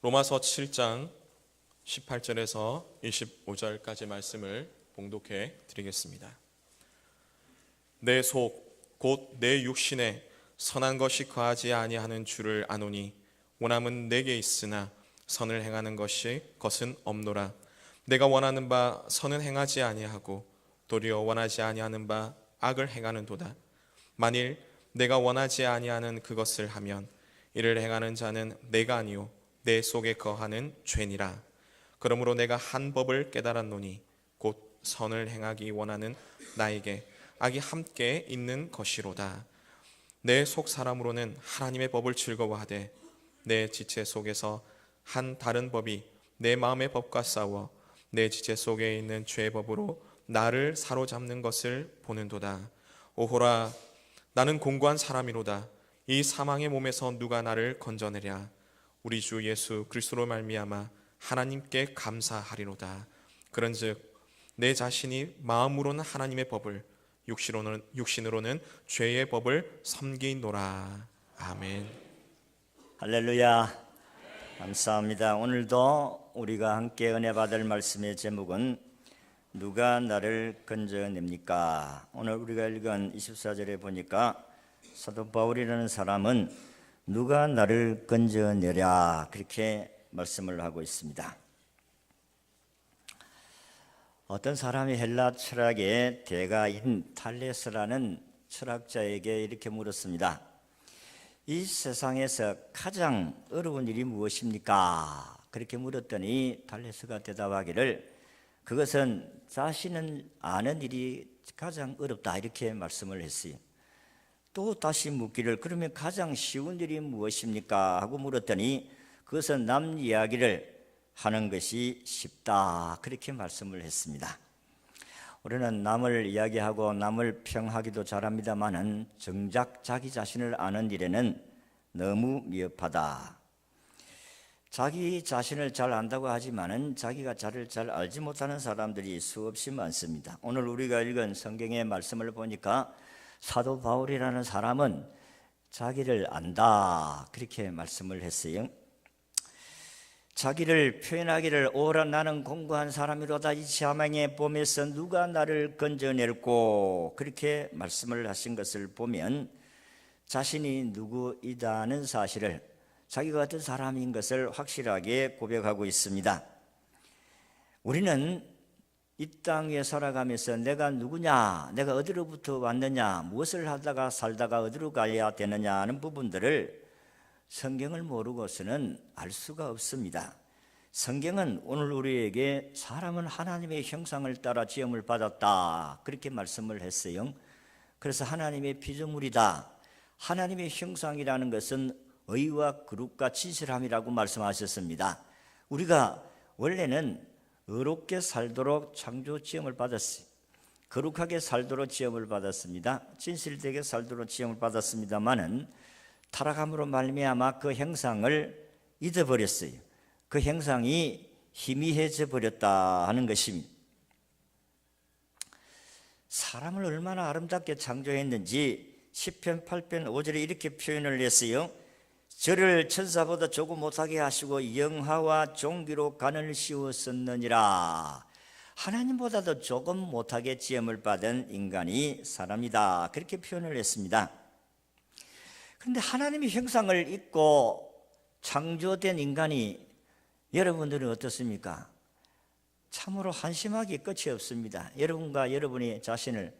로마서 7장 18절에서 25절까지 말씀을 봉독해 드리겠습니다. 내 속 곧 내 육신에 선한 것이 거하지 아니하는 줄을 아노니 원함은 내게 있으나 선을 행하는 것은 없노라. 내가 원하는 바 선은 행하지 아니하고 도리어 원하지 아니하는 바 악을 행하는도다. 만일 내가 원하지 아니하는 그것을 하면 이를 행하는 자는 내가 아니요 내 속에 거하는 죄니라. 그러므로 내가 한 법을 깨달았노니 곧 선을 행하기 원하는 나에게 악이 함께 있는 것이로다. 내 속 사람으로는 하나님의 법을 즐거워하되 내 지체 속에서 한 다른 법이 내 마음의 법과 싸워 내 지체 속에 있는 죄의 법으로 나를 사로잡는 것을 보는도다. 오호라, 나는 공고한 사람이로다. 이 사망의 몸에서 누가 나를 건져내랴. 우리 주 예수 그리스도로 말미암아 하나님께 감사하리로다. 그런즉 내 자신이 마음으로는 하나님의 법을, 육신으로는 죄의 법을 섬기노라. 아멘. 할렐루야. 감사합니다. 오늘도 우리가 함께 은혜 받을 말씀의 제목은 누가 나를 건져냅니까? 오늘 우리가 읽은 24절에 보니까 사도 바울이라는 사람은 누가 나를 건져내랴 그렇게 말씀을 하고 있습니다. 어떤 사람이 헬라 철학의 대가인 탈레스라는 철학자에게 이렇게 물었습니다. 이 세상에서 가장 어려운 일이 무엇입니까? 그렇게 물었더니 탈레스가 대답하기를 그것은 자신은 아는 일이 가장 어렵다 이렇게 말씀을 했어요. 또 다시 묻기를 그러면 가장 쉬운 일이 무엇입니까? 하고 물었더니 그것은 남 이야기를 하는 것이 쉽다 그렇게 말씀을 했습니다. 우리는 남을 이야기하고 남을 평하기도 잘합니다마는 정작 자기 자신을 아는 일에는 너무 미흡하다. 자기 자신을 잘 안다고 하지만은 자기가 자기를 잘 알지 못하는 사람들이 수없이 많습니다. 오늘 우리가 읽은 성경의 말씀을 보니까 사도 바울이라는 사람은 자기를 안다 그렇게 말씀을 했어요. 자기를 표현하기를 오라 나는 공고한 사람이로다. 이 사망의 봄에서 누가 나를 건져낼꼬 그렇게 말씀을 하신 것을 보면 자신이 누구이다는 사실을 자기가 어떤 사람인 것을 확실하게 고백하고 있습니다. 우리는 이 땅 위에 살아가면서 내가 누구냐, 내가 어디로부터 왔느냐, 무엇을 하다가 살다가 어디로 가야 되느냐 하는 부분들을 성경을 모르고서는 알 수가 없습니다. 성경은 오늘 우리에게 사람은 하나님의 형상을 따라 지음을 받았다 그렇게 말씀을 했어요. 그래서 하나님의 피조물이다. 하나님의 형상이라는 것은 의와 거룩과 진실함이라고 말씀하셨습니다. 우리가 원래는 의롭게 살도록 창조 지음을 받았어요. 거룩하게 살도록 지음을 받았습니다. 진실되게 살도록 지음을 받았습니다마는 타락함으로 말미암아 그 형상을 잊어버렸어요. 그 형상이 희미해져 버렸다 하는 것입니다. 사람을 얼마나 아름답게 창조했는지 시편 8편 5절에 이렇게 표현을 했어요. 저를 천사보다 조금 못하게 하시고 영화와 종기로 간을 씌웠었느니라. 하나님보다도 조금 못하게 지음을 받은 인간이 사람이다 그렇게 표현을 했습니다. 그런데 하나님의 형상을 입고 창조된 인간이 여러분들은 어떻습니까? 참으로 한심하기 끝이 없습니다. 여러분과 여러분의 자신을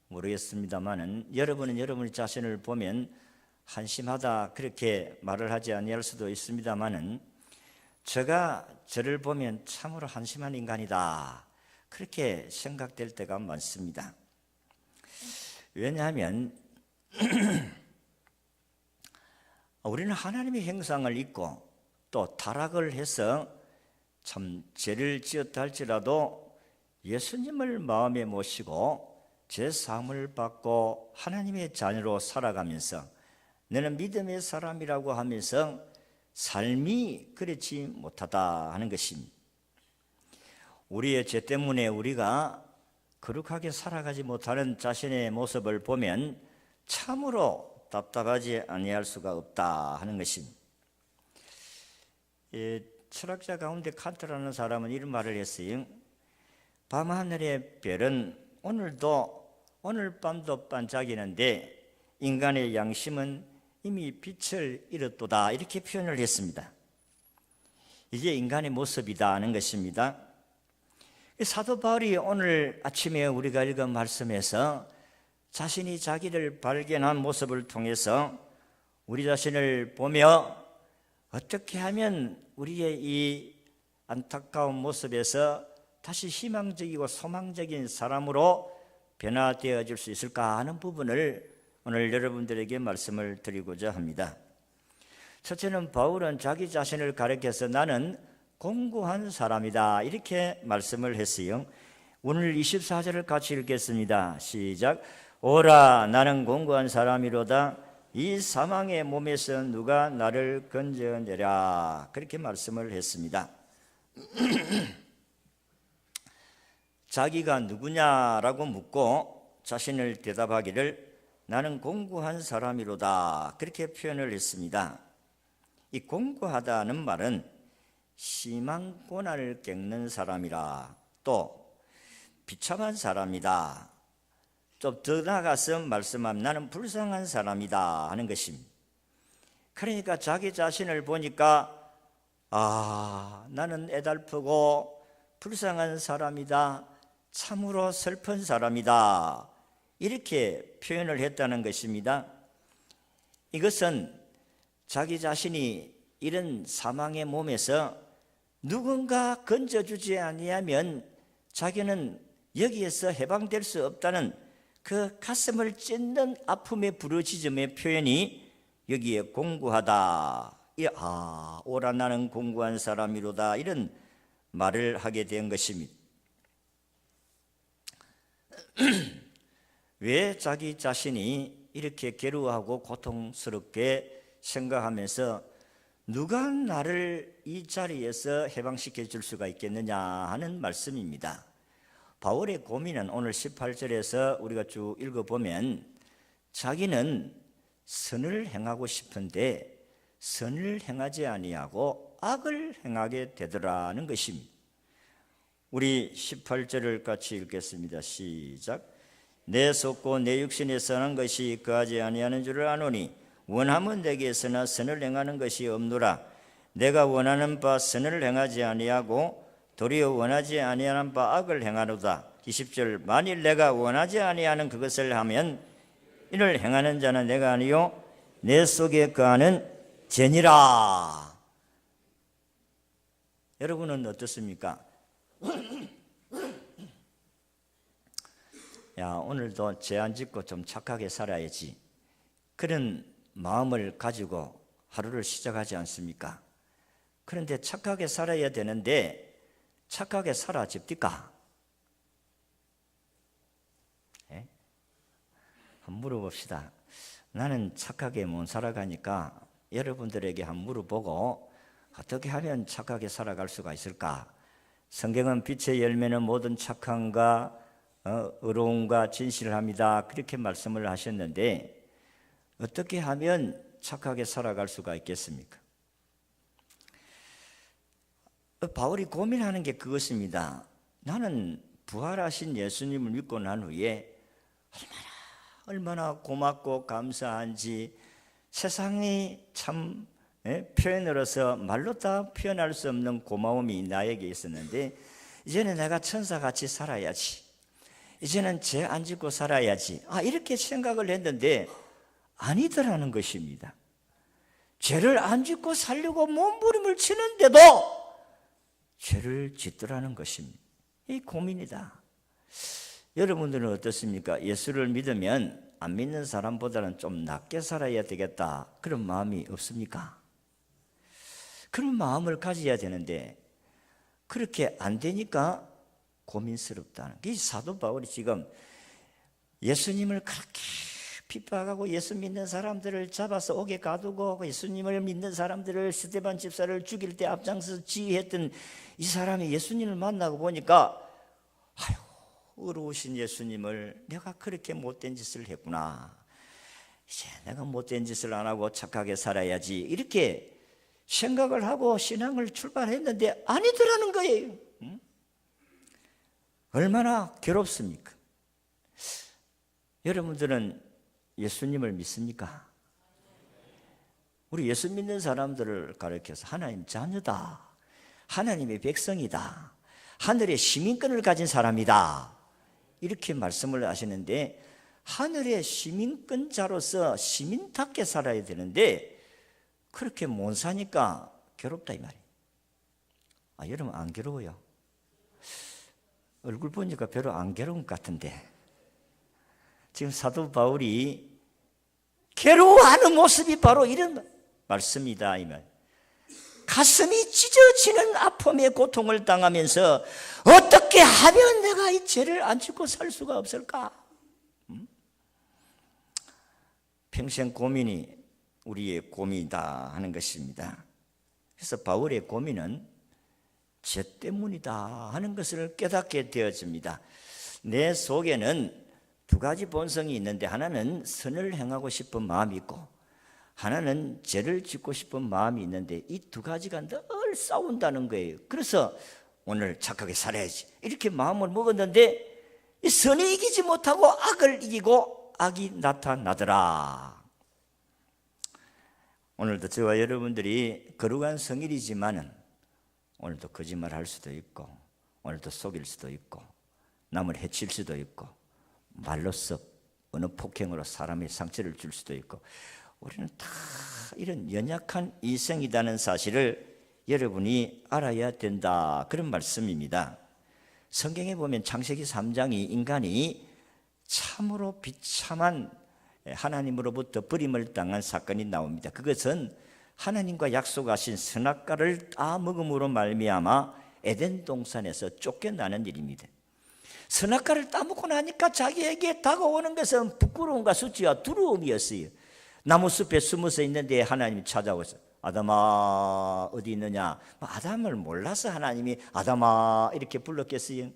모르겠습니다만은 여러분은 여러분의 자신을 보면 한심하다 그렇게 말을 하지 아니할 수도 있습니다만은 제가 저를 보면 참으로 한심한 인간이다 그렇게 생각될 때가 많습니다. 왜냐하면 우리는 하나님의 형상을 입고 또 타락을 해서 참 죄를 지었다 할지라도 예수님을 마음에 모시고 죄사함을 받고 하나님의 자녀로 살아가면서 너는 믿음의 사람이라고 하면서 삶이 그렇지 못하다 하는 것입니다. 우리의 죄 때문에 우리가 거룩하게 살아가지 못하는 자신의 모습을 보면 참으로 답답하지 아니할 수가 없다 하는 것입니다. 철학자 가운데 칸트라는 사람은 이런 말을 했어요. 밤하늘의 별은 오늘 밤도 반짝이는데 인간의 양심은 이미 빛을 잃었도다, 이렇게 표현을 했습니다. 이게 인간의 모습이다 하는 것입니다. 사도 바울이 오늘 아침에 우리가 읽은 말씀에서 자신이 자기를 발견한 모습을 통해서 우리 자신을 보며 어떻게 하면 우리의 이 안타까운 모습에서 다시 희망적이고 소망적인 사람으로 변화되어질 수 있을까 하는 부분을 오늘 여러분들에게 말씀을 드리고자 합니다. 첫째는 바울은 자기 자신을 가리켜서 나는 공고한 사람이다, 이렇게 말씀을 했어요. 오늘 24절을 같이 읽겠습니다. 시작. 오라, 나는 공고한 사람이로다. 이 사망의 몸에서 누가 나를 건져내랴, 그렇게 말씀을 했습니다. 자기가 누구냐라고 묻고 자신을 대답하기를 나는 공고한 사람이로다, 그렇게 표현을 했습니다. 이 공고하다는 말은 심한 고난을 겪는 사람이라, 또 비참한 사람이다, 좀 더 나아가서 말씀하면 나는 불쌍한 사람이다 하는 것입니다. 그러니까 자기 자신을 보니까 나는 애달프고 불쌍한 사람이다, 참으로 슬픈 사람이다, 이렇게 표현을 했다는 것입니다. 이것은 자기 자신이 이런 사망의 몸에서 누군가 건져주지 아니하면 자기는 여기에서 해방될 수 없다는 그 가슴을 찢는 아픔의 부르짖음의 표현이 여기에 공고하다, 오라 나는 공고한 사람이로다, 이런 말을 하게 된 것입니다. 왜 자기 자신이 이렇게 괴로워하고 고통스럽게 생각하면서 누가 나를 이 자리에서 해방시켜 줄 수가 있겠느냐 하는 말씀입니다. 바울의 고민은 오늘 18절에서 우리가 쭉 읽어보면 자기는 선을 행하고 싶은데 선을 행하지 아니하고 악을 행하게 되더라는 것입니다. 우리 18절을 같이 읽겠습니다. 시작. 내 속고 내 육신에 선한 것이 거하지 아니하는 줄을 아노니 원하면 내게서나 선을 행하는 것이 없노라. 내가 원하는 바 선을 행하지 아니하고 도리어 원하지 아니하는 바 악을 행하노다. 20절. 만일 내가 원하지 아니하는 그것을 하면 이를 행하는 자는 내가 아니요 내 속에 거하는 죄니라. 여러분은 어떻습니까? 오늘도 죄 안 짓고 좀 착하게 살아야지, 그런 마음을 가지고 하루를 시작하지 않습니까? 그런데 착하게 살아야 되는데 착하게 살아집니까? 한번 물어봅시다. 나는 착하게 못 살아가니까 여러분들에게 한번 물어보고 어떻게 하면 착하게 살아갈 수가 있을까? 성경은 빛의 열매는 모든 착함과 의로움과 진실을 합니다, 그렇게 말씀을 하셨는데 어떻게 하면 착하게 살아갈 수가 있겠습니까? 바울이 고민하는 게 그것입니다. 나는 부활하신 예수님을 믿고 난 후에 얼마나 고맙고 감사한지 세상이 참 표현으로서 말로 다 표현할 수 없는 고마움이 나에게 있었는데 이제는 내가 천사같이 살아야지, 이제는 죄 안 짓고 살아야지, 이렇게 생각을 했는데 아니더라는 것입니다. 죄를 안 짓고 살려고 몸부림을 치는데도 죄를 짓더라는 것입니다. 이 고민이다. 여러분들은 어떻습니까? 예수를 믿으면 안 믿는 사람보다는 좀 낫게 살아야 되겠다, 그런 마음이 없습니까? 그런 마음을 가져야 되는데 그렇게 안 되니까 고민스럽다는 게, 사도 바울이 지금 예수님을 그렇게 핍박하고 예수 믿는 사람들을 잡아서 옥에 가두고 예수님을 믿는 사람들을 스데반 집사를 죽일 때 앞장서 지휘했던 이 사람이 예수님을 만나고 보니까 의로우신 예수님을 내가 그렇게 못된 짓을 했구나, 이제 내가 못된 짓을 안 하고 착하게 살아야지, 이렇게 생각을 하고 신앙을 출발했는데 아니더라는 거예요. 얼마나 괴롭습니까? 여러분들은 예수님을 믿습니까? 우리 예수 믿는 사람들을 가리켜서 하나님 자녀다, 하나님의 백성이다, 하늘의 시민권을 가진 사람이다, 이렇게 말씀을 하시는데, 하늘의 시민권자로서 시민답게 살아야 되는데 그렇게 못 사니까 괴롭다 이 말이에요. 여러분 안 괴로워요? 얼굴 보니까 별로 안 괴로운 것 같은데, 지금 사도 바울이 괴로워하는 모습이 바로 이런 말씀이다 이 말. 가슴이 찢어지는 아픔의 고통을 당하면서 어떻게 하면 내가 이 죄를 안 짓고 살 수가 없을까? 평생 고민이 우리의 고민이다 하는 것입니다. 그래서 바울의 고민은 죄 때문이다 하는 것을 깨닫게 되어집니다. 내 속에는 두 가지 본성이 있는데, 하나는 선을 행하고 싶은 마음이 있고 하나는 죄를 짓고 싶은 마음이 있는데, 이 두 가지가 늘 싸운다는 거예요. 그래서 오늘 착하게 살아야지 이렇게 마음을 먹었는데, 이 선이 이기지 못하고 악을 이기고 악이 나타나더라. 오늘도 저와 여러분들이 거룩한 성일이지만은 오늘도 거짓말할 수도 있고, 오늘도 속일 수도 있고, 남을 해칠 수도 있고, 말로써 어느 폭행으로 사람의 상처를 줄 수도 있고, 우리는 다 이런 연약한 인생이라는 사실을 여러분이 알아야 된다, 그런 말씀입니다. 성경에 보면 창세기 3장이 인간이 참으로 비참한 하나님으로부터 버림을 당한 사건이 나옵니다. 그것은 하나님과 약속하신 선악과를 따먹음으로 말미암아 에덴 동산에서 쫓겨나는 일입니다. 선악과를 따먹고 나니까 자기에게 다가오는 것은 부끄러움과 수치와 두려움이었어요. 나무숲에 숨어서 있는데 하나님이 찾아오셔서 아담아 어디 있느냐? 아담을 몰라서 하나님이 아담아 이렇게 불렀겠어요?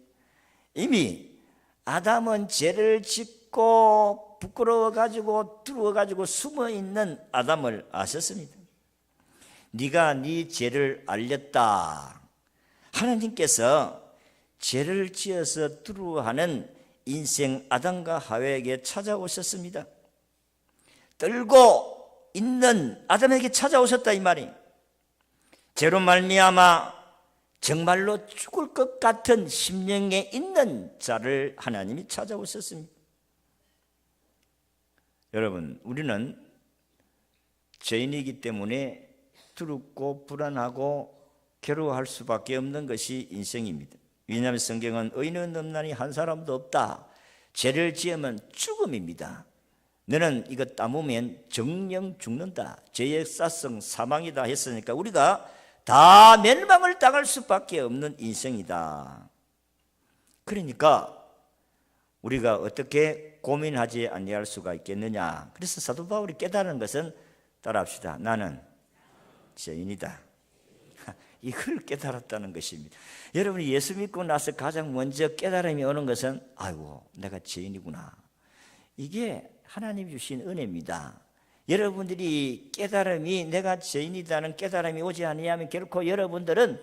이미 아담은 죄를 짓고 부끄러워가지고 두려워가지고 숨어있는 아담을 아셨습니다. 네가 네 죄를 알렸다. 하나님께서 죄를 지어서 두려워하는 인생 아담과 하와에게 찾아오셨습니다. 떨고 있는 아담에게 찾아오셨다 이 말이. 죄로 말미암아 정말로 죽을 것 같은 심령에 있는 자를 하나님이 찾아오셨습니다. 여러분, 우리는 죄인이기 때문에 두렵고 불안하고 괴로워할 수밖에 없는 것이 인생입니다. 왜냐하면 성경은 의인은 없나니 한 사람도 없다. 죄를 지으면 죽음입니다. 너는 이거 따먹으면 정령 죽는다. 죄의 사성 사망이다 했으니까 우리가 다 멸망을 당할 수밖에 없는 인생이다. 그러니까 우리가 어떻게 고민하지 아니할 수가 있겠느냐. 그래서 사도 바울이 깨달은 것은, 따라합시다. 나는 죄인이다. 이걸 깨달았다는 것입니다. 여러분이 예수 믿고 나서 가장 먼저 깨달음이 오는 것은, 아이고 내가 죄인이구나. 이게 하나님 주신 은혜입니다. 여러분들이 깨달음이, 내가 죄인이라는 깨달음이 오지 아니하면 결코 여러분들은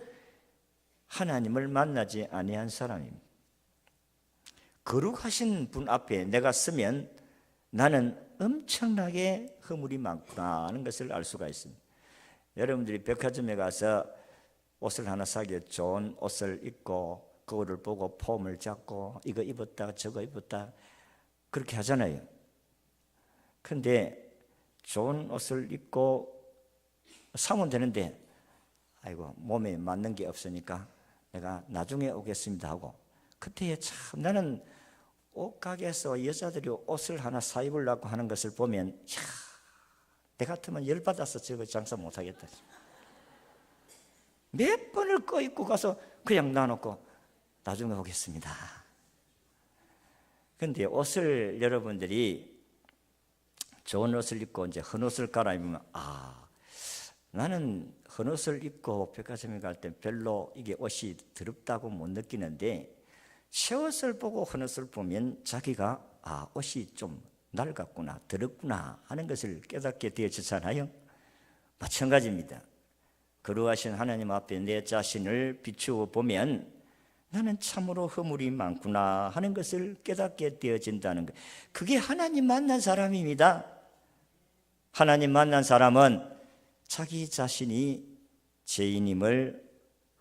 하나님을 만나지 아니한 사람입니다. 거룩하신 분 앞에 내가 서면 나는 엄청나게 허물이 많구나 하는 것을 알 수가 있습니다. 여러분들이 백화점에 가서 옷을 하나 사기에 좋은 옷을 입고 거울을 보고 폼을 잡고 이거 입었다 저거 입었다 그렇게 하잖아요. 그런데 좋은 옷을 입고 사면 되는데, 아이고 몸에 맞는 게 없으니까 내가 나중에 오겠습니다 하고, 그때에 참 나는 옷가게에서 여자들이 옷을 하나 사 입으려고 하는 것을 보면, 이야, 내 같으면 열받아서 저거 장사 못하겠다. 몇 번을 꺼 입고 가서 그냥 놔놓고 나중에 오겠습니다. 그런데 옷을 여러분들이 좋은 옷을 입고 이제 헌옷을 갈아입으면, 나는 헌옷을 입고 백화점에 갈 때 별로 이게 옷이 더럽다고 못 느끼는데, 새 옷을 보고 헌옷을 보면 자기가 옷이 좀 낡았구나, 더럽구나 하는 것을 깨닫게 되어지잖아요. 마찬가지입니다. 거룩하신 하나님 앞에 내 자신을 비추어 보면 나는 참으로 허물이 많구나 하는 것을 깨닫게 되어진다는 것. 그게 하나님 만난 사람입니다. 하나님 만난 사람은 자기 자신이 죄인임을,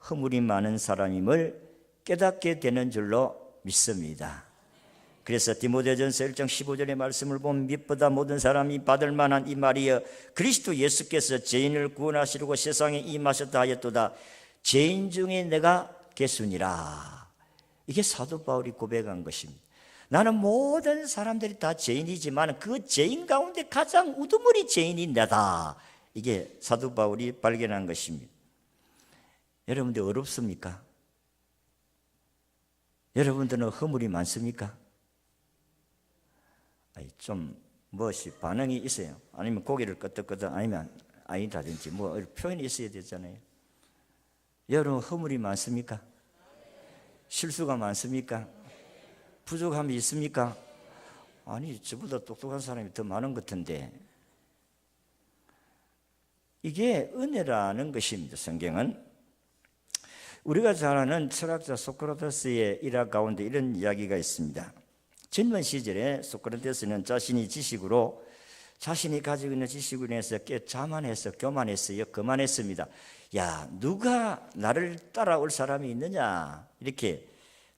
허물이 많은 사람임을 깨닫게 되는 줄로 믿습니다. 그래서 디모데전서 1장 15절의 말씀을 보면 빛보다 모든 사람이 받을 만한 이 말이여 그리스도 예수께서 죄인을 구원하시려고 세상에 임하셨다 하였도다. 죄인 중에 내가 개순이라. 이게 사도 바울이 고백한 것입니다. 나는 모든 사람들이 다 죄인이지만 그 죄인 가운데 가장 우두머리 죄인이 내다. 이게 사도 바울이 발견한 것입니다. 여러분들 어렵습니까? 여러분들은 허물이 많습니까? 좀 무엇이 반응이 있어요. 아니면 고개를 끄덕끄덕 아니면 아니다든지 뭐 표현이 있어야 되잖아요. 여러분 허물이 많습니까? 실수가 많습니까? 부족함이 있습니까? 아니 저보다 똑똑한 사람이 더 많은 것 같은데. 이게 은혜라는 것입니다. 성경은 우리가 잘 아는 철학자 소크라테스의 일화 가운데 이런 이야기가 있습니다. 젊은 시절에 소크라테스는 자신이 지식으로 자신이 가지고 있는 지식으로 인해서 꽤 자만해서 교만했어요. 거만했습니다. 야, 누가 나를 따라올 사람이 있느냐? 이렇게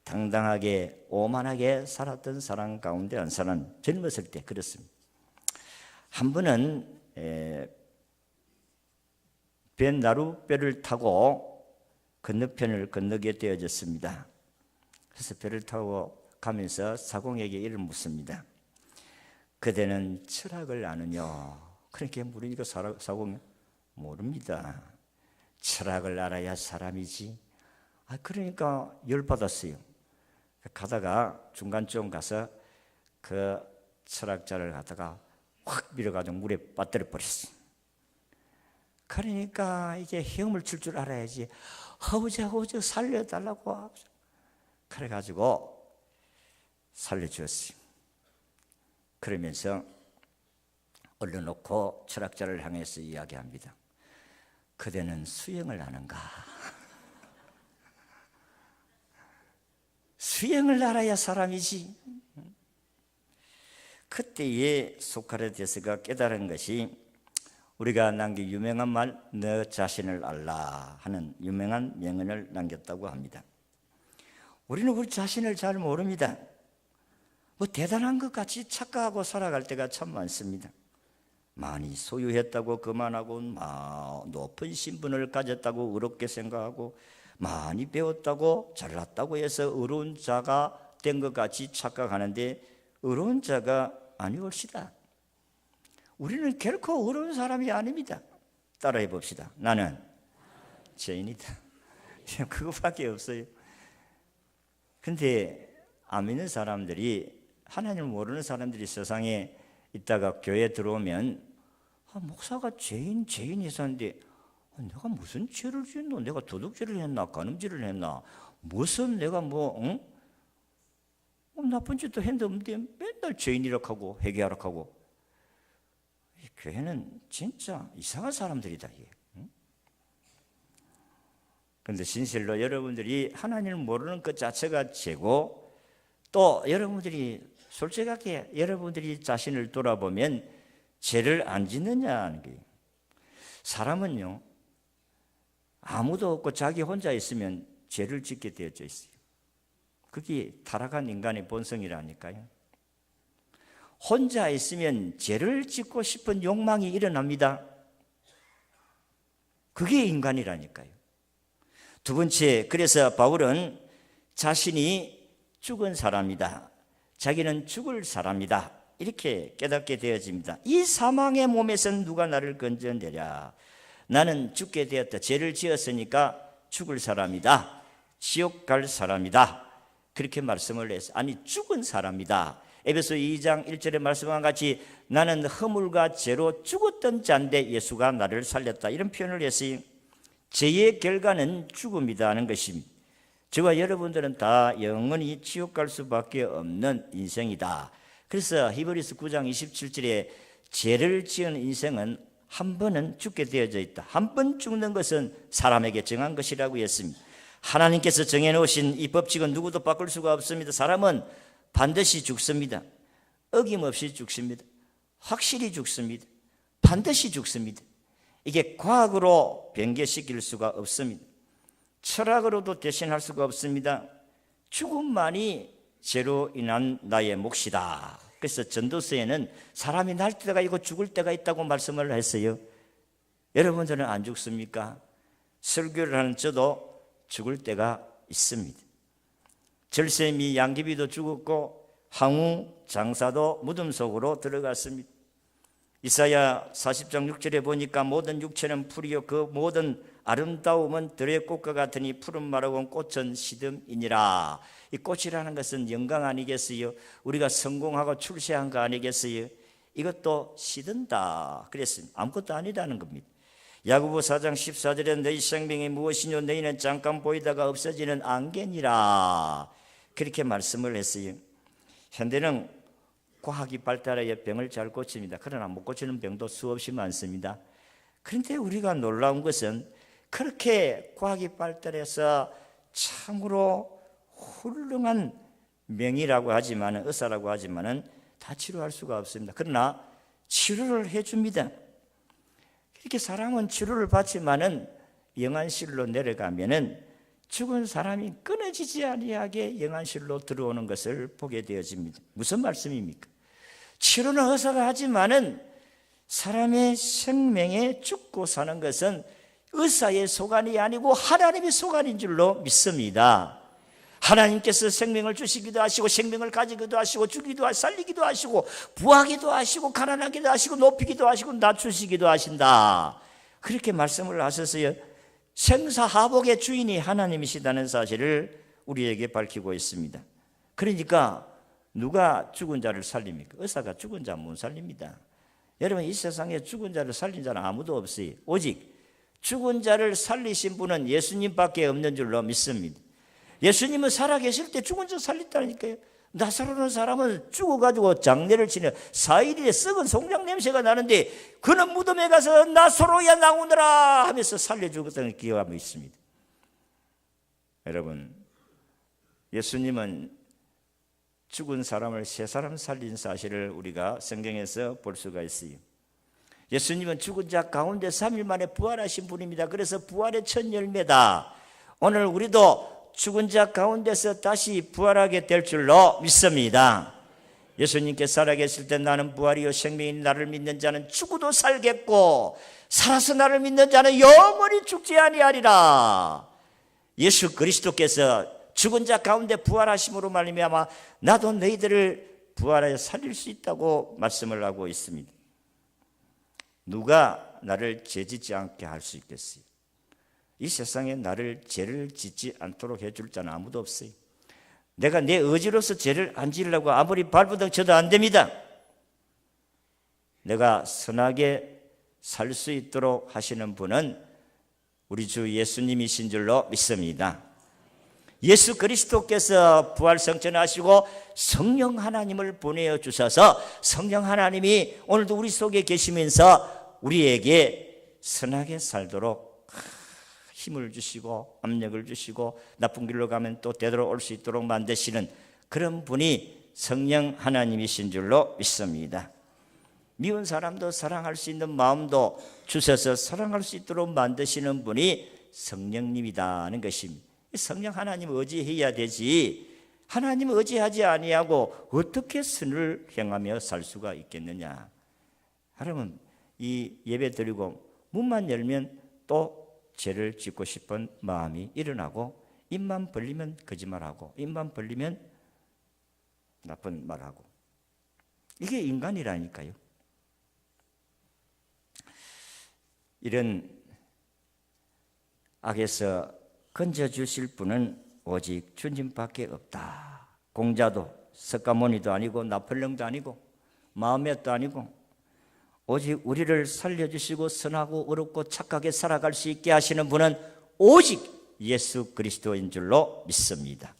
당당하게 오만하게 살았던 사람 가운데 한 사람, 젊었을 때 그렇습니다. 한 번은 나룻배를 타고 건너편을 건너게 되어졌습니다. 그래서 배를 타고 가면서 사공에게 이를 묻습니다. 그대는 철학을 아느냐? 그렇게 물으니까 사공이 모릅니다. 철학을 알아야 사람이지. 그러니까 열받았어요. 가다가 중간쯤 가서 그 철학자를 갖다가 확 밀어가지고 물에 빠뜨려 버렸어요. 그러니까 이제 헤엄을 칠 줄 알아야지. 허우적 살려달라고. 그래가지고 살려주었어요. 그러면서 올려놓고 철학자를 향해서 이야기합니다. 그대는 수영을 하는가? 수영을 알아야 사람이지. 그때에 소크라테스가 깨달은 것이 우리가 남긴 유명한 말, 너 자신을 알라 하는 유명한 명언을 남겼다고 합니다. 우리는 우리 자신을 잘 모릅니다. 뭐 대단한 것 같이 착각하고 살아갈 때가 참 많습니다. 많이 소유했다고 그만하고 높은 신분을 가졌다고 의롭게 생각하고 많이 배웠다고 잘났다고 해서 의로운 자가 된 것 같이 착각하는데 의로운 자가 아니올시다. 우리는 결코 의로운 사람이 아닙니다. 따라해 봅시다. 나는 죄인이다. 그것밖에 없어요. 근데 안 믿는 사람들이, 하나님을 모르는 사람들이 세상에 있다가 교회에 들어오면 목사가 죄인이 있었는데 내가 무슨 죄를 지었노? 내가 도둑질을 했나? 간음질을 했나? 무슨 내가 나쁜 짓도 했는데 맨날 죄인이라고 하고 회개하라고 하고. 교회는 진짜 이상한 사람들이다. 그런데 진실로 여러분들이 하나님을 모르는 것 자체가 죄고, 또 여러분들이 솔직하게 여러분들이 자신을 돌아보면 죄를 안 짓느냐 하는 거예요. 사람은요, 아무도 없고 자기 혼자 있으면 죄를 짓게 되어져 있어요. 그게 타락한 인간의 본성이라니까요. 혼자 있으면 죄를 짓고 싶은 욕망이 일어납니다. 그게 인간이라니까요. 두 번째, 그래서 바울은 자신이 죽은 사람이다. 자기는 죽을 사람이다. 이렇게 깨닫게 되어집니다. 이 사망의 몸에서 누가 나를 건져내랴. 나는 죽게 되었다. 죄를 지었으니까 죽을 사람이다. 지옥 갈 사람이다. 그렇게 말씀을 했어요. 아니, 죽은 사람이다. 에베소 2장 1절에 말씀한 같이 나는 허물과 죄로 죽었던 자인데 예수가 나를 살렸다. 이런 표현을 했어요. 죄의 결과는 죽음이다 하는 것입니다. 저와 여러분들은 다 영원히 지옥 갈 수밖에 없는 인생이다. 그래서 히브리서 9장 27절에 죄를 지은 인생은 한 번은 죽게 되어져 있다. 한 번 죽는 것은 사람에게 정한 것이라고 했습니다. 하나님께서 정해놓으신 이 법칙은 누구도 바꿀 수가 없습니다. 사람은 반드시 죽습니다. 어김없이 죽습니다. 확실히 죽습니다. 반드시 죽습니다. 이게 과학으로 변개시킬 수가 없습니다. 철학으로도 대신할 수가 없습니다. 죽음만이 죄로 인한 나의 몫이다. 그래서 전도서에는 사람이 날 때가 있고 죽을 때가 있다고 말씀을 했어요. 여러분들은 안 죽습니까? 설교를 하는 저도 죽을 때가 있습니다. 절세미 양귀비도 죽었고 항우 장사도 무덤 속으로 들어갔습니다. 이사야 40장 6절에 보니까 모든 육체는 풀이요 그 모든 아름다움은 들의 꽃과 같으니 푸른 마르고 꽃은 시듬이니라. 이 꽃이라는 것은 영광 아니겠어요? 우리가 성공하고 출세한 거 아니겠어요? 이것도 시든다 그랬습니다. 아무것도 아니라는 겁니다. 야고보 4장 14절에 너희 생명이 무엇이뇨 너희는 잠깐 보이다가 없어지는 안개니라 그렇게 말씀을 했어요. 현대는 과학이 발달하여 병을 잘 고칩니다. 그러나 못 고치는 병도 수없이 많습니다. 그런데 우리가 놀라운 것은 그렇게 과학이 발달해서 참으로 훌륭한 명의라고 하지만 의사라고 하지만은 다 치료할 수가 없습니다. 그러나 치료를 해줍니다. 이렇게 사람은 치료를 받지만은 영안실로 내려가면은 죽은 사람이 끊어지지 아니하게 영안실로 들어오는 것을 보게 되어집니다. 무슨 말씀입니까? 치료는 의사가 하지만은 사람의 생명에 죽고 사는 것은 의사의 소관이 아니고 하나님의 소관인 줄로 믿습니다. 하나님께서 생명을 주시기도 하시고 생명을 가지기도 하시고 주기도 하시고 살리기도 하시고 부하기도 하시고 가난하기도 하시고 높이기도 하시고 낮추시기도 하신다. 그렇게 말씀을 하셨어요. 생사하복의 주인이 하나님이시다는 사실을 우리에게 밝히고 있습니다. 그러니까 누가 죽은 자를 살립니까? 의사가 죽은 자 못 살립니다. 여러분 이 세상에 죽은 자를 살린 자는 아무도 없어요. 오직 죽은 자를 살리신 분은 예수님밖에 없는 줄로 믿습니다. 예수님은 살아계실 때 죽은 자 살렸다니까요. 나사로는 사람은 죽어가지고 장례를 치는 4일에 썩은 송장 냄새가 나는데 그는 무덤에 가서 나사로야 나오너라 하면서 살려주었다는 기억이 있습니다. 여러분 예수님은 죽은 사람을 세 사람 살린 사실을 우리가 성경에서 볼 수가 있어요. 예수님은 죽은 자 가운데 3일 만에 부활하신 분입니다. 그래서 부활의 첫 열매다. 오늘 우리도 죽은 자 가운데서 다시 부활하게 될 줄로 믿습니다. 예수님께 살아계실 때 나는 부활이요 생명인 나를 믿는 자는 죽어도 살겠고 살아서 나를 믿는 자는 영원히 죽지 아니하리라. 예수 그리스도께서 죽은 자 가운데 부활하심으로 말미암아 나도 너희들을 부활하여 살릴 수 있다고 말씀을 하고 있습니다. 누가 나를 죄짓지 않게 할 수 있겠어요? 이 세상에 나를 죄를 짓지 않도록 해줄 자는 아무도 없어요. 내가 내 의지로서 죄를 안 지으려고 아무리 발버둥 쳐도 안 됩니다. 내가 선하게 살 수 있도록 하시는 분은 우리 주 예수님이신 줄로 믿습니다. 예수 그리스도께서 부활 성천하시고 성령 하나님을 보내어 주셔서 성령 하나님이 오늘도 우리 속에 계시면서 우리에게 선하게 살도록 힘을 주시고 압력을 주시고 나쁜 길로 가면 또 되돌아올 수 있도록 만드시는 그런 분이 성령 하나님이신 줄로 믿습니다. 미운 사람도 사랑할 수 있는 마음도 주셔서 사랑할 수 있도록 만드시는 분이 성령님이라는 것입니다. 성령 하나님 의지해야 되지 하나님 의지하지 아니하고 어떻게 선을 행하며 살 수가 있겠느냐. 여러분 이 예배 드리고 문만 열면 또 죄를 짓고 싶은 마음이 일어나고 입만 벌리면 거짓말하고 입만 벌리면 나쁜 말하고 이게 인간이라니까요. 이런 악에서 건져주실 분은 오직 주님밖에 없다. 공자도 석가모니도 아니고 나폴레옹도 아니고 마호메도 아니고 오직 우리를 살려주시고 선하고 어렵고 착하게 살아갈 수 있게 하시는 분은 오직 예수 그리스도인 줄로 믿습니다.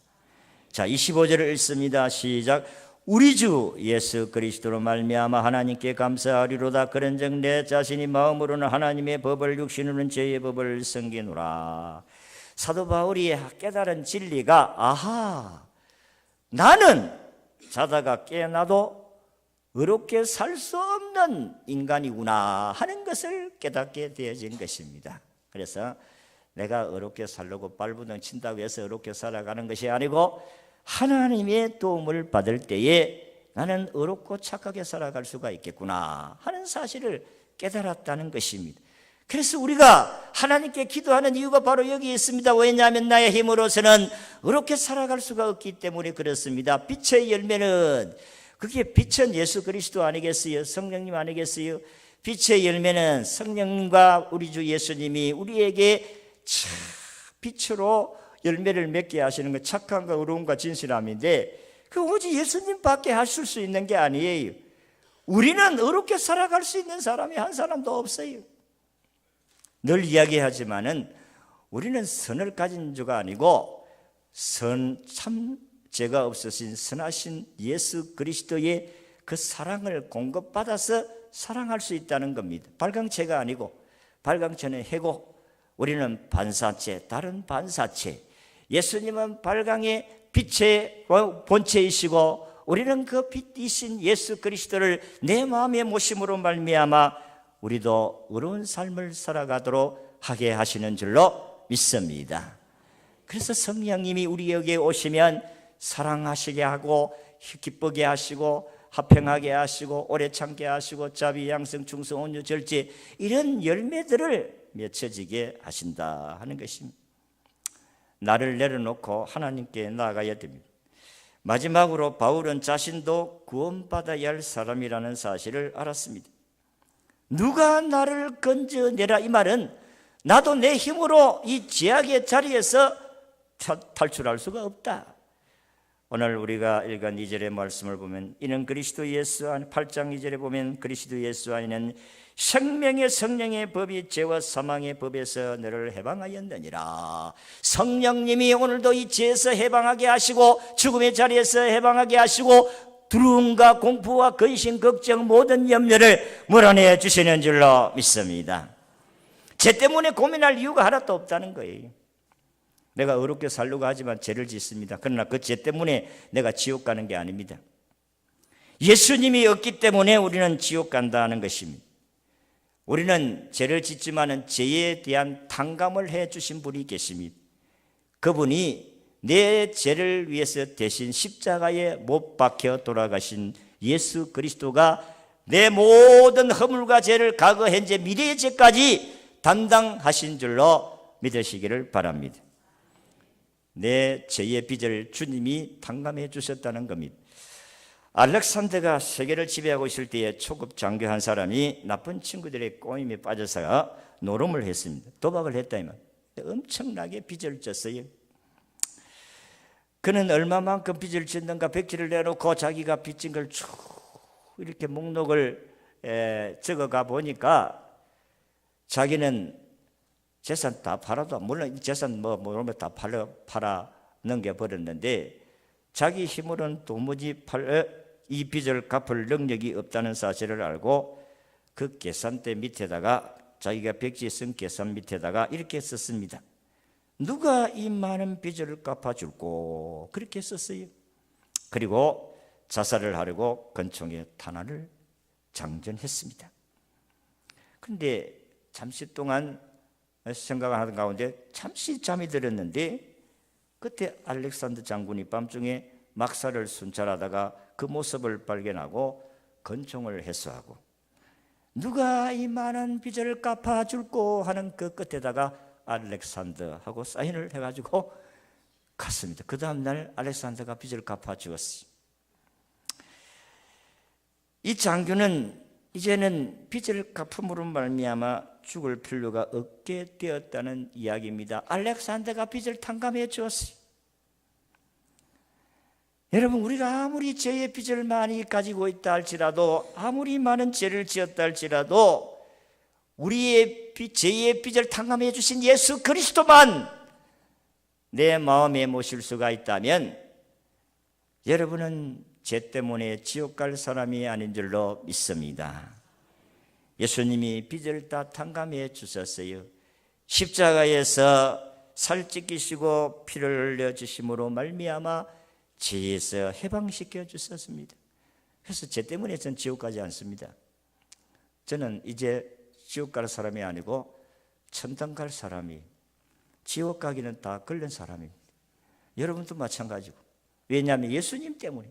자, 25절을 읽습니다. 시작. 우리 주 예수 그리스도로 말미암아 하나님께 감사하리로다. 그런즉 내 자신이 마음으로는 하나님의 법을 육신으로는 죄의 법을 섬기노라. 사도 바울이 깨달은 진리가 나는 자다가 깨어나도 의롭게 살 수 없는 인간이구나 하는 것을 깨닫게 되어진 것입니다. 그래서 내가 의롭게 살려고 발부둥 친다고 해서 의롭게 살아가는 것이 아니고 하나님의 도움을 받을 때에 나는 의롭고 착하게 살아갈 수가 있겠구나 하는 사실을 깨달았다는 것입니다. 그래서 우리가 하나님께 기도하는 이유가 바로 여기 있습니다. 왜냐하면 나의 힘으로서는 의롭게 살아갈 수가 없기 때문에 그렇습니다. 빛의 열매는, 그게 빛은 예수 그리스도 아니겠어요? 성령님 아니겠어요? 빛의 열매는 성령님과 우리 주 예수님이 우리에게 빛으로 열매를 맺게 하시는 것, 착함과 의로움과 진실함인데 그 오직 예수님밖에 하실 수 있는 게 아니에요. 우리는 의롭게 살아갈 수 있는 사람이 한 사람도 없어요. 늘 이야기하지만은 우리는 선을 가진 자가 아니고 참 죄가 없으신 선하신 예수 그리스도의 그 사랑을 공급받아서 사랑할 수 있다는 겁니다. 발광체가 아니고, 발광체는 해고, 우리는 반사체, 다른 반사체. 예수님은 발광의 빛의 본체이시고 우리는 그 빛이신 예수 그리스도를 내 마음에 모심으로 말미암아 우리도 의로운 삶을 살아가도록 하게 하시는 줄로 믿습니다. 그래서 성령님이 우리에게 오시면 사랑하시게 하고 기쁘게 하시고 화평하게 하시고 오래 참게 하시고 자비, 양성, 충성, 온유, 절제 이런 열매들을 맺혀지게 하신다 하는 것입니다. 나를 내려놓고 하나님께 나아가야 됩니다. 마지막으로 바울은 자신도 구원받아야 할 사람이라는 사실을 알았습니다. 누가 나를 건져내라, 이 말은 나도 내 힘으로 이 죄악의 자리에서 탈출할 수가 없다. 오늘 우리가 읽은 2절의 말씀을 보면 이는 그리스도 예수 안에, 8장 2절에 보면 그리스도 예수 안에는 생명의 성령의 법이 죄와 사망의 법에서 너를 해방하였느니라. 성령님이 오늘도 이 죄에서 해방하게 하시고 죽음의 자리에서 해방하게 하시고 두려움과 공포와 근심, 걱정 모든 염려를 몰아내 주시는 줄로 믿습니다. 죄 때문에 고민할 이유가 하나도 없다는 거예요. 내가 어렵게 살려고 하지만 죄를 짓습니다. 그러나 그 죄 때문에 내가 지옥 가는 게 아닙니다. 예수님이 없기 때문에 우리는 지옥 간다는 것입니다. 우리는 죄를 짓지만은 죄에 대한 탕감을 해 주신 분이 계십니다. 그분이 내 죄를 위해서 대신 십자가에 못 박혀 돌아가신 예수 그리스도가 내 모든 허물과 죄를 과거, 현재, 미래의 죄까지 담당하신 줄로 믿으시기를 바랍니다. 내 죄의 빚을 주님이 탕감해 주셨다는 겁니다. 알렉산더가 세계를 지배하고 있을 때에 초급 장교 한 사람이 나쁜 친구들의 꼬임에 빠져서 노름을 했습니다. 도박을 했다 이 말. 엄청나게 빚을 졌어요. 그는 얼마만큼 빚을 졌는가 백지를 내놓고 자기가 빚진 걸 쭉 이렇게 목록을 적어가 보니까 자기는 재산 다 팔아도, 물론 재산 다 팔아 넘겨버렸는데 자기 힘으로는 도무지 이 빚을 갚을 능력이 없다는 사실을 알고 그 계산대 밑에다가, 자기가 백지에 쓴 계산 밑에다가 이렇게 썼습니다. 누가 이 많은 빚을 갚아줄꼬, 그렇게 썼어요. 그리고 자살을 하려고 권총에 탄환을 장전했습니다. 그런데 잠시 동안 생각하는 가운데 잠시 잠이 들었는데 그때 알렉산더 장군이 밤중에 막사를 순찰하다가 그 모습을 발견하고 권총을 회수하고 누가 이 많은 빚을 갚아줄꼬 하는 그 끝에다가 알렉산더 하고 사인을 해가지고 갔습니다. 그 다음날 알렉산더가 빚을 갚아주었어요. 이 장군은 이제는 빚을 갚음으로 말미암아 죽을 필요가 없게 되었다는 이야기입니다. 알렉산더가 빚을 탕감해 주었어요. 여러분, 우리가 아무리 죄의 빚을 많이 가지고 있다 할지라도, 아무리 많은 죄를 지었다 할지라도 우리의 죄의 빚을 탕감해 주신 예수 그리스도만 내 마음에 모실 수가 있다면 여러분은 죄 때문에 지옥 갈 사람이 아닌 줄로 믿습니다. 예수님이 빚을 다 탕감해 주셨어요. 십자가에서 살 찢기시고 피를 흘려 주심으로 말미암아 죄에서 해방시켜 주셨습니다. 그래서 죄 때문에 전 지옥 가지 않습니다. 저는 이제 지옥 갈 사람이 아니고 천당 갈 사람이, 지옥 가기는 다 걸린 사람입니다. 여러분도 마찬가지고. 왜냐하면 예수님 때문에.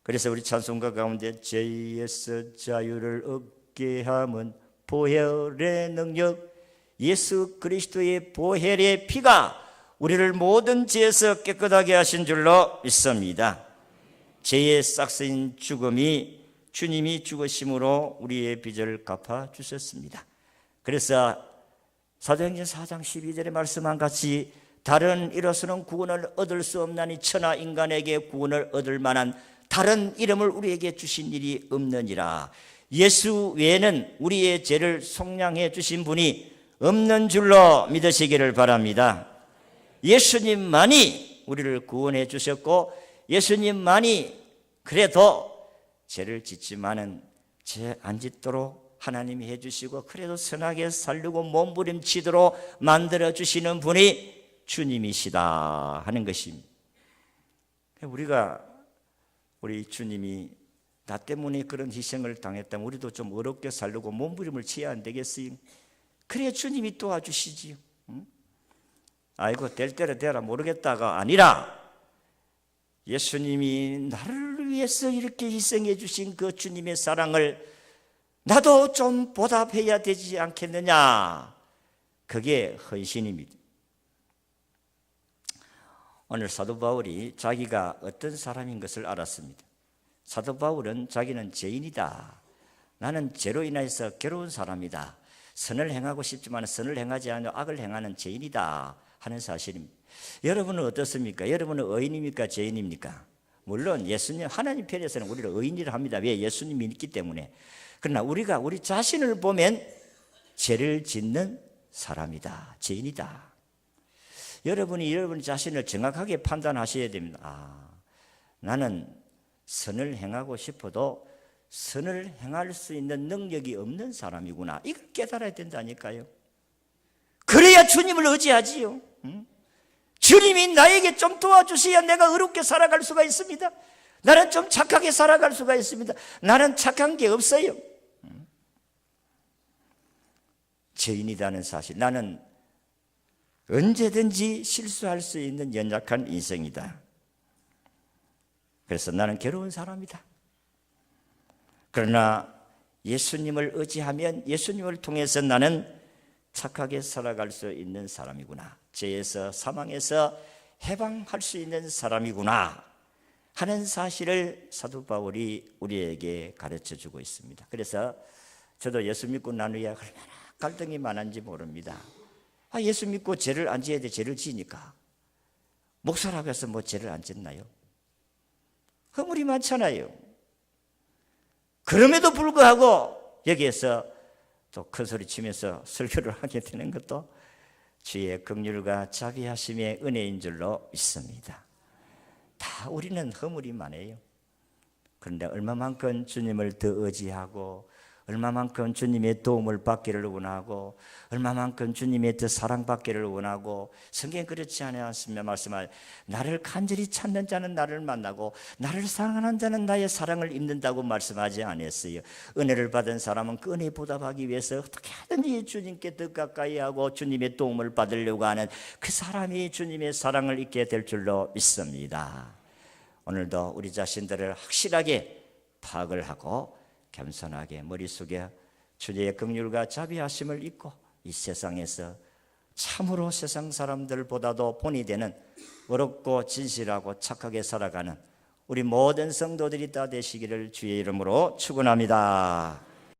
그래서 우리 찬송가 가운데 죄에서 자유를 얻게 함은 보혈의 능력, 예수 그리스도의 보혈의 피가 우리를 모든 죄에서 깨끗하게 하신 줄로 믿습니다. 죄의 싹스인 죽음이 주님이 죽으심으로 우리의 빚을 갚아주셨습니다. 그래서 사도행전 4장 12절에 말씀한 같이 다른 이로서는 구원을 얻을 수 없나니 천하 인간에게 구원을 얻을 만한 다른 이름을 우리에게 주신 일이 없느니라. 예수 외에는 우리의 죄를 속량해 주신 분이 없는 줄로 믿으시기를 바랍니다. 예수님만이 우리를 구원해 주셨고 예수님만이 그래도 죄를 짓지만은 죄 안 짓도록 하나님이 해주시고 그래도 선하게 살려고 몸부림치도록 만들어주시는 분이 주님이시다 하는 것입니다. 우리 주님이 나 때문에 그런 희생을 당했다면 우리도 좀 어렵게 살려고 몸부림을 치야 안 되겠어요? 그래야 주님이 도와주시지요. 아이고 될 대로 되라 모르겠다가 아니라 예수님이 나를 위해서 이렇게 희생해 주신 그 주님의 사랑을 나도 좀 보답해야 되지 않겠느냐. 그게 헌신입니다. 오늘 사도 바울이 자기가 어떤 사람인 것을 알았습니다. 사도 바울은 자기는 죄인이다. 나는 죄로 인해서 괴로운 사람이다. 선을 행하고 싶지만 선을 행하지 않으며 악을 행하는 죄인이다 하는 사실입니다. 여러분은 어떻습니까? 여러분은 의인입니까? 죄인입니까? 물론 예수님 하나님 편에서는 우리를 의인이라 합니다. 왜? 예수님이 있기 때문에. 그러나 우리가 우리 자신을 보면 죄를 짓는 사람이다. 죄인이다. 여러분이 여러분 자신을 정확하게 판단하셔야 됩니다. 나는 선을 행하고 싶어도 선을 행할 수 있는 능력이 없는 사람이구나. 이걸 깨달아야 된다니까요. 그래야 주님을 의지하지요. 주님이 나에게 좀 도와주셔야 내가 의롭게 살아갈 수가 있습니다. 나는 좀 착하게 살아갈 수가 있습니다. 나는 착한 게 없어요. 죄인이라는 사실, 나는 언제든지 실수할 수 있는 연약한 인생이다. 그래서 나는 괴로운 사람이다. 그러나 예수님을 의지하면 예수님을 통해서 나는 착하게 살아갈 수 있는 사람이구나. 죄에서 사망에서 해방할 수 있는 사람이구나 하는 사실을 사도 바울이 우리에게 가르쳐주고 있습니다. 그래서 저도 예수 믿고 난 후에 얼마나 갈등이 많은지 모릅니다. 예수 믿고 죄를 안 지어야 돼. 죄를 지니까 목사라고 해서 뭐 죄를 안 짓나요? 허물이 많잖아요. 그럼에도 불구하고 여기에서 또 큰 소리 치면서 설교를 하게 되는 것도 주의 긍휼과 자비하심의 은혜인 줄로 믿습니다. 다 우리는 허물이 많아요. 그런데 얼마만큼 주님을 더 의지하고 얼마만큼 주님의 도움을 받기를 원하고 얼마만큼 주님의 더 사랑받기를 원하고 성경에 그렇지 않았으면 말씀할 나를 간절히 찾는 자는 나를 만나고 나를 사랑하는 자는 나의 사랑을 입는다고 말씀하지 않았어요. 은혜를 받은 사람은 그 은혜 보답하기 위해서 어떻게 하든지 주님께 더 가까이 하고 주님의 도움을 받으려고 하는 그 사람이 주님의 사랑을 잊게 될 줄로 믿습니다. 오늘도 우리 자신들을 확실하게 파악을 하고 겸손하게 머릿속에 주님의 긍휼과 자비하심을 잊고 이 세상에서 참으로 세상 사람들보다도 본이 되는 어렵고 진실하고 착하게 살아가는 우리 모든 성도들이 다 되시기를 주의 이름으로 축원합니다.